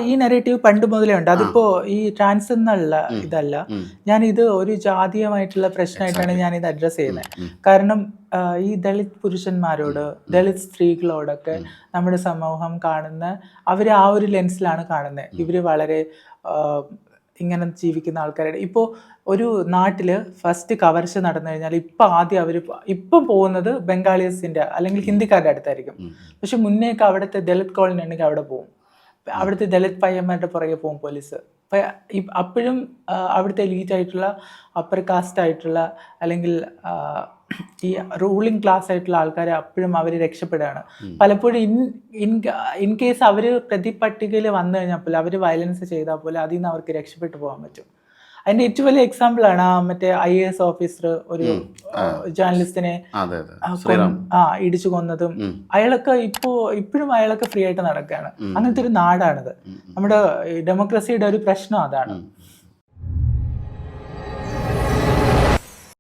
ഈ നെറേറ്റീവ് പണ്ട് മുതലേ ഉണ്ട്. അതിപ്പോ ഈ ട്രാൻസ് എന്നുള്ള ഇതല്ല, ഞാൻ ഇത് ഒരു ജാതീയമായിട്ടുള്ള പ്രശ്നമായിട്ടാണ് ഞാൻ ഇത് അഡ്രസ് ചെയ്യുന്നത്. കാരണം ഈ ദളിത് പുരുഷന്മാരോട്, ദളിത് സ്ത്രീകളോടൊക്കെ നമ്മുടെ സമൂഹം കാണുന്ന, അവർ ആ ഒരു ലെൻസിലാണ് കാണുന്നത്. ഇവർ വളരെ ഇങ്ങനെ ജീവിക്കുന്ന ആൾക്കാരുടെ. ഇപ്പോൾ ഒരു നാട്ടിൽ ഫസ്റ്റ് കവർച്ച നടന്നു കഴിഞ്ഞാൽ ആദ്യം അവർ പോകുന്നത് ബംഗാളീസിൻ്റെ അല്ലെങ്കിൽ ഹിന്ദിക്കാരുടെ അടുത്തായിരിക്കും. പക്ഷെ മുന്നേക്ക് അവിടുത്തെ ദളിത് കോളനി ഉണ്ടെങ്കിൽ അവിടെ പോകും. അവിടുത്തെ ദളിത് പയ്യന്മാരുടെ പുറകെ പോകും പോലീസ്. അപ്പോഴും അവിടുത്തെ എലീറ്റ് ആയിട്ടുള്ള, അപ്പർ കാസ്റ്റ് ആയിട്ടുള്ള, അല്ലെങ്കിൽ ഈ റൂളിംഗ് ക്ലാസ് ആയിട്ടുള്ള ആൾക്കാരെ അപ്പോഴും അവർ രക്ഷപ്പെടുകയാണ്. പലപ്പോഴും ഇൻ കേസ് അവർ പ്രതിപട്ടികയിൽ വന്നു കഴിഞ്ഞാൽ പോലും, അവർ വയലൻസ് ചെയ്താൽ പോലും അതിൽ നിന്ന് അവർക്ക് രക്ഷപ്പെട്ടു പോകാൻ പറ്റും. അതിന്റെ ഏറ്റവും വലിയ എക്സാമ്പിൾ ആണ് മറ്റേ IAS ഓഫീസർ ഒരു ജേർണലിസ്റ്റിനെ ഇടിച്ചു കൊന്നതും. അയാളൊക്കെ ഇപ്പോഴും അയാളൊക്കെ ഫ്രീ ആയിട്ട് നടക്കുകയാണ്. അങ്ങനത്തെ ഒരു നാടാണിത്. നമ്മുടെ ഡെമോക്രസിയുടെ ഒരു പ്രശ്നം അതാണ്.